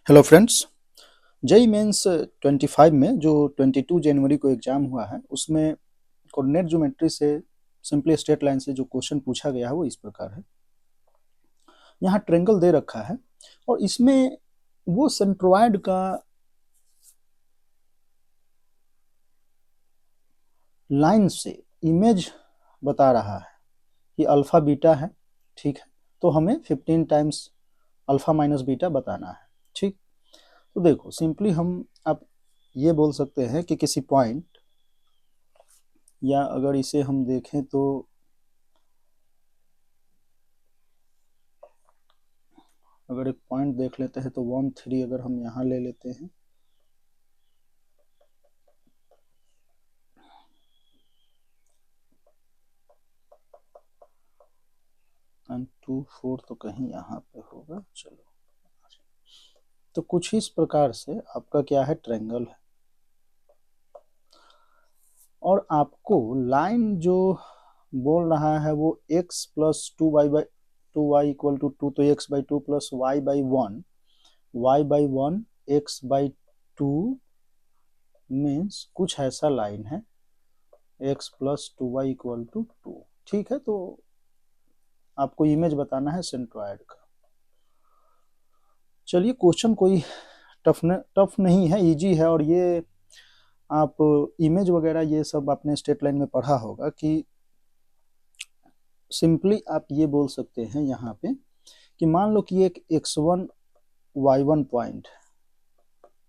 Hello friends. JEE mains 25 में जो 22 जनवरी को एग्जाम हुआ है उसमें कोऑर्डिनेट ज्योमेट्री से सिंपली स्ट्रेट लाइन से जो क्वेश्चन पूछा गया है वो इस प्रकार है। यहाँ ट्रायंगल दे रखा है और इसमें वो सेंट्रोइड का लाइन से इमेज बता रहा है कि अल्फा बीटा है। ठीक है, तो हमें 15 टाइम्स अल्फा माइनस बीटा बताना है। ठीक, तो देखो सिंपली हम आप ये बोल सकते हैं कि किसी पॉइंट, या अगर इसे हम देखें तो अगर एक पॉइंट देख लेते हैं तो 1 3 अगर हम यहाँ ले लेते हैं एंड 2 4 तो कहीं यहाँ पे होगा। चलो, तो कुछ इस प्रकार से आपका क्या है, ट्रायंगल है और आपको लाइन जो बोल रहा है वो x plus 2y equal to 2, तो x/2 plus y/1 x/2 means कुछ ऐसा लाइन है x plus 2y equal to 2। ठीक है, तो आपको इमेज बताना है सेंट्रोइड का। चलिए, क्वेश्चन कोई टफ नहीं है, इजी है। और ये आप इमेज वगैरह ये सब आपने स्ट्रेट लाइन में पढ़ा होगा कि सिंपली आप ये बोल सकते हैं यहाँ पे कि मान लो कि एक x1 y1 पॉइंट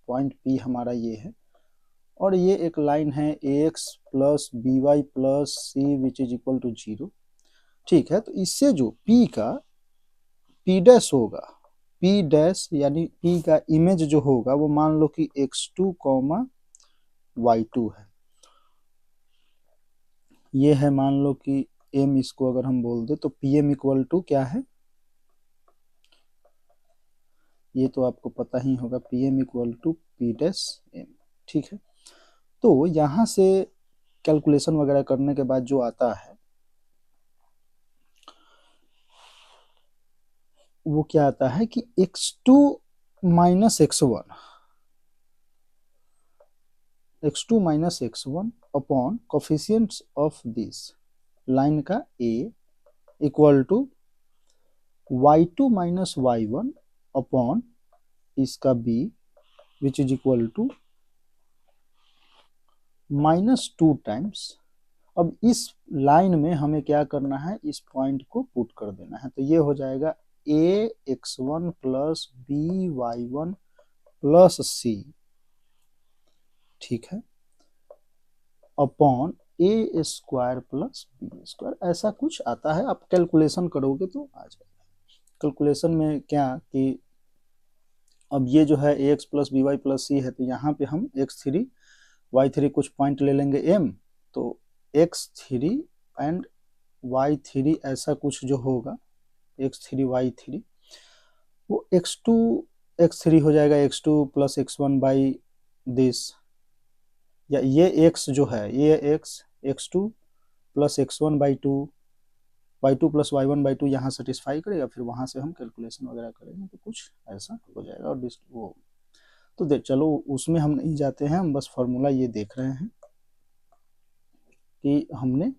P हमारा ये है और ये एक लाइन है ax plus by plus c which is equal to 0। ठीक है, तो इससे जो P का P डैश होगा, P डैश यानी P का इमेज जो होगा वो मान लो कि x2 y2 है। ये है मान लो कि m, इसको अगर हम बोल दे तो pm इक्वल टू क्या है, ये तो आपको पता ही होगा, pm equal to p dash m। ठीक है, तो यहाँ से कैलकुलेशन वगैरह करने के बाद जो आता है वो क्या आता है कि x2 minus x1 upon coefficients of this line का a equal to y2 minus y1 upon इसका b which is equal to -2 times. अब इस लाइन में हमें क्या करना है, इस पॉइंट को पुट कर देना है, तो ये हो जाएगा a x1 plus b y1 plus c। ठीक है, upon a square plus b square, ऐसा कुछ आता है। आप कैलकुलेशन करोगे तो आ जाएगा। कैलकुलेशन में क्या कि अब ये जो है ax plus b y plus c है, तो यहाँ पे हम x3 y3 कुछ पॉइंट ले लेंगे m, तो x3 एंड y3 ऐसा कुछ जो होगा x3 y3 वो x2 x3 हो जाएगा x2 plus x1 by this, या ये x जो है ये x2 plus x1 by 2 y2 plus y1 by 2 यहाँ सेटिस्फाई करेगा। फिर वहाँ से हम कैलकुलेशन वगैरह करेंगे तो कुछ ऐसा हो जाएगा। और वो तो चलो उसमें हम नहीं जाते हैं, हम बस फॉर्मूला ये देख रहे हैं कि हमने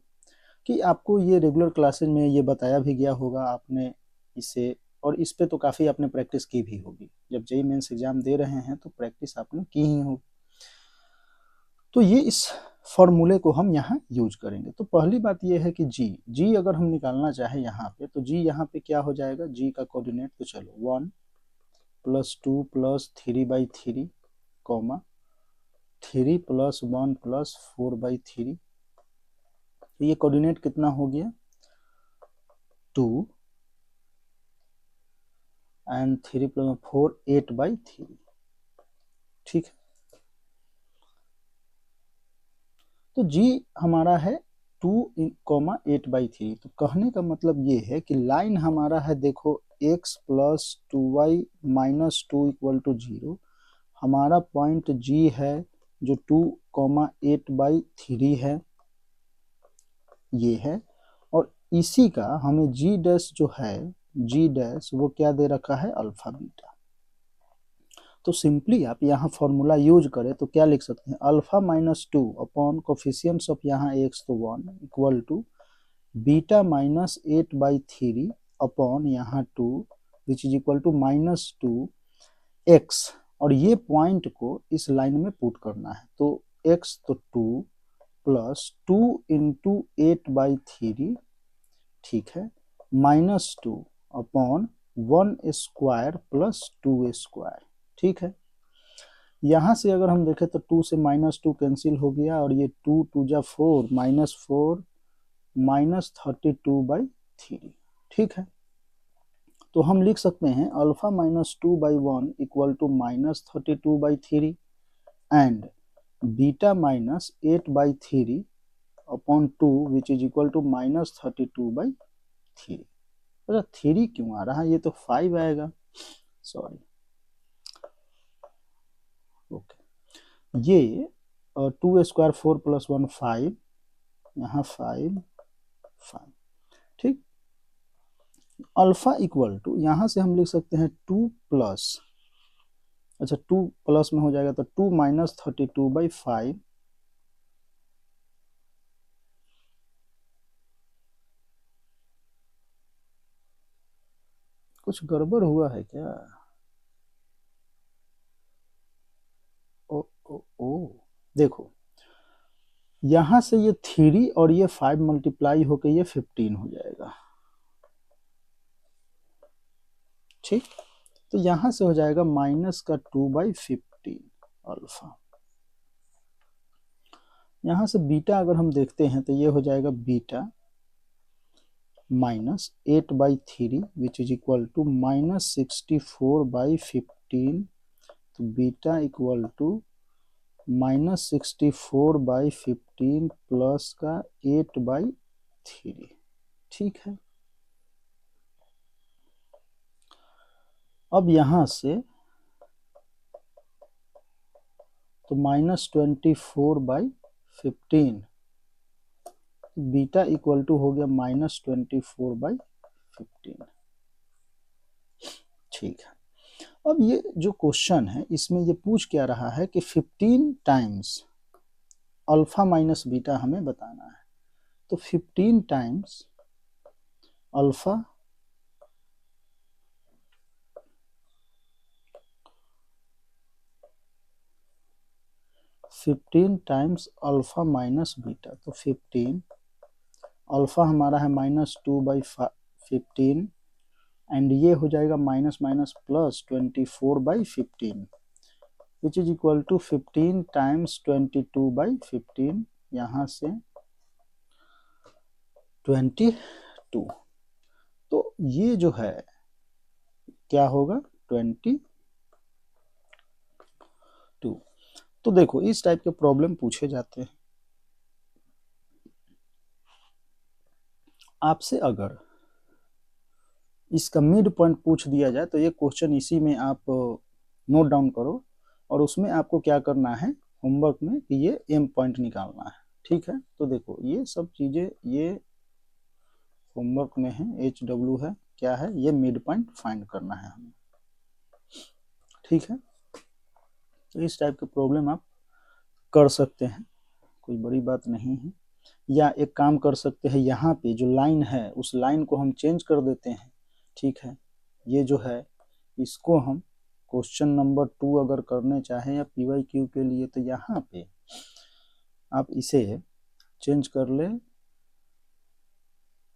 कि आपको ये रेगुलर क्लासेज में ये बताया भी गया होगा आपने इसे, और इस पे तो काफ़ी आपने प्रैक्टिस की भी होगी। जब जेईई मेंस एग्जाम दे रहे हैं तो प्रैक्टिस आपने की ही होगी। तो ये इस फॉर्मूले को हम यहाँ यूज करेंगे। तो पहली बात ये है कि जी अगर हम निकालना चाहे यहाँ पे, तो जी यहाँ पे क्या हो जाएगा, जी का कोऑर्डिनेट तो चलो 1 plus 2 plus 3/3 comma 3 plus 1 plus 4/3। तो ये कोऑर्डिनेट कितना हो गया 2 एंड 3 प्लस 4 8/3। ठीक है, तो जी हमारा है 2, 8/3। तो कहने का मतलब ये है कि लाइन हमारा है, देखो x plus 2y minus 2 equal to 0। हमारा पॉइंट जी है जो 2, 8/3 है, ये है। और इसी का हमें जी डैश जो है, जी डैश वो क्या दे रखा है, अल्फा बीटा। तो सिंपली आप यहाँ फॉर्मूला यूज करें तो क्या लिख सकते हैं, alpha minus 2 upon coefficients of यहाँ x तो 1 equal to beta minus 8/3 upon यहाँ 2 which is equal to -2x, और ये पॉइंट को इस लाइन में पुट करना है। तो x तो 2 प्लस 2 इंटू 8/3, ठीक है, -2 अपॉन 1 स्क्वायर प्लस 2 स्क्वायर, ठीक है। यहाँ से अगर हम देखें तो 2 से -2 कैंसिल हो गया, और ये 2 2 जा 4 -4 -32/3, ठीक है। तो हम लिख सकते हैं alpha -2/1 equal to -32/3 and beta -8/3 upon 2 which is equal to -32/3। अच्छा 3 क्यों आ रहा है, ये तो 5 आएगा, सॉरी, ओके। ये 2 स्क्वायर 4 प्लस 1 5, यहाँ 5 5, ठीक। अल्फा इक्वल टू यहाँ से हम लिख सकते हैं 2 प्लस, अच्छा 2 प्लस में हो जाएगा तो 2 माइनस 32/5 कुछ गड़बड़ हुआ है क्या? ओ ओ ओ देखो यहाँ से ये 3 और ये 5 मल्टीप्लाई होकर ये 15 हो जाएगा, ठीक। तो यहाँ से हो जाएगा माइनस का 2/15 अल्फा। यहाँ से बीटा अगर हम देखते हैं तो ये हो जाएगा beta -8/3 which is equal to -64/15, तो बीटा इक्वल टू -64/15 प्लस का 8/3, ठीक है। अब यहाँ से तो -24/15, बीटा इक्वल टू हो गया -24/15, ठीक है। अब ये जो क्वेश्चन है इसमें ये पूछ क्या रहा है कि 15 टाइम्स अल्फा माइनस बीटा हमें बताना है। तो 15 टाइम्स अल्फा माइनस बीटा, तो 15 अल्फा हमारा है -2/15 एंड ये हो जाएगा minus minus plus 24/15 which is equal to 15 times 22/15, यहाँ से 22, तो ये जो है क्या होगा 22। तो देखो इस टाइप के प्रॉब्लम पूछे जाते हैं आपसे। अगर इसका मिड पॉइंट पूछ दिया जाए तो ये क्वेश्चन इसी में आप नोट डाउन करो, और उसमें आपको क्या करना है होमवर्क में कि ये एम पॉइंट निकालना है, ठीक है। तो देखो ये सब चीज़ें ये होमवर्क में है, HW है, क्या है ये मिड पॉइंट फाइंड करना है हमें, ठीक है। तो इस टाइप के प्रॉब्लम आप कर सकते हैं, कोई बड़ी बात नहीं है। या एक काम कर सकते हैं, यहाँ पे जो लाइन है उस लाइन को हम चेंज कर देते हैं, ठीक है। ये जो है इसको हम क्वेश्चन नंबर 2 अगर करने चाहें या PYQ के लिए तो यहाँ पे आप इसे चेंज कर ले।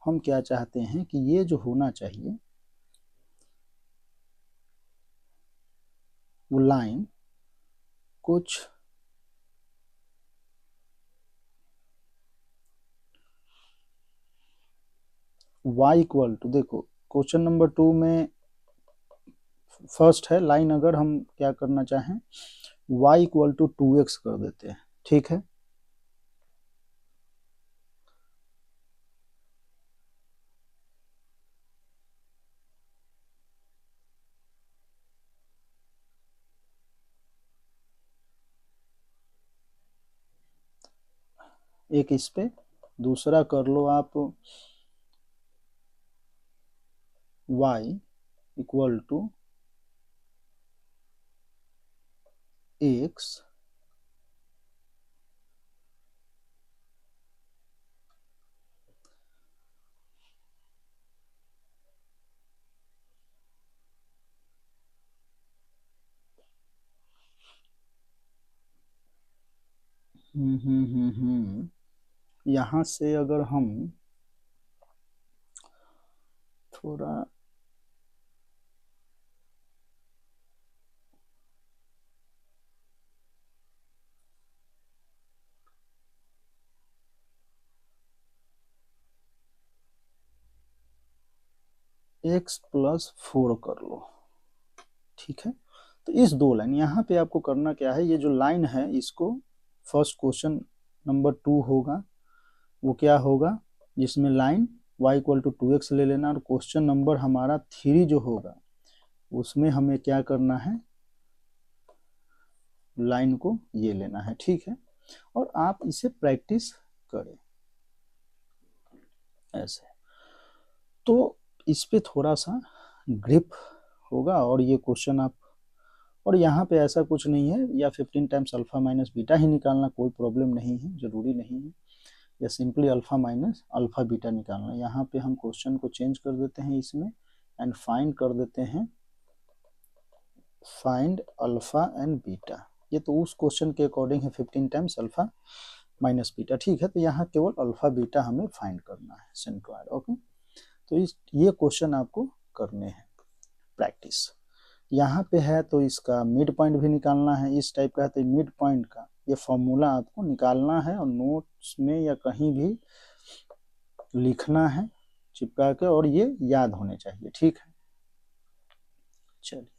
हम क्या चाहते हैं कि ये जो होना चाहिए वो लाइन कुछ y इक्वल टू, देखो क्वेश्चन नंबर 2 में फर्स्ट है लाइन, अगर हम क्या करना चाहें y इक्वल टू 2x कर देते हैं, ठीक है। एक इस पे, दूसरा कर लो आप y इक्वल टू एक्स यहाँ से अगर हम थोड़ा x+4 कर लो, ठीक है। तो इस दो लाइन यहाँ पे आपको करना क्या है, ये जो लाइन है इसको फर्स्ट क्वेश्चन नंबर 2 होगा, वो क्या होगा जिसमें लाइन y=2x ले लेना, और क्वेश्चन नंबर हमारा 3 जो होगा उसमें हमें क्या करना है, लाइन को ये लेना है, ठीक है। और आप इसे प्रैक्टिस करें ऐसे, तो इस पे थोड़ा सा ग्रिप होगा और ये क्वेश्चन आप, और यहाँ पे ऐसा कुछ नहीं है, या 15 टाइम्स अल्फा माइनस बीटा ही निकालना, कोई प्रॉब्लम नहीं है, जरूरी नहीं है, या simply alpha minus alpha beta निकालना। यहाँ पे हम क्वेश्चन को चेंज कर देते हैं इसमें, एंड फाइंड कर देते हैं फाइंड अल्फा एंड बीटा। ये तो उस क्वेश्चन के अकॉर्डिंग है 15 टाइम्स अल्फा माइनस बीटा, ठीक है। तो यहाँ केवल अल्फा बीटा हमें फाइंड करना है सेंट्रॉइड, ओके। तो ये क्वेश्चन आपको करने हैं प्रैक्टिस। यहाँ पे है तो इसका मिड पॉइंट भी निकालना है, इस टाइप का है तो मिड पॉइंट का ये फॉर्मूला आपको निकालना है और नोट्स में या कहीं भी लिखना है चिपका के, और ये याद होने चाहिए, ठीक है। चलिए।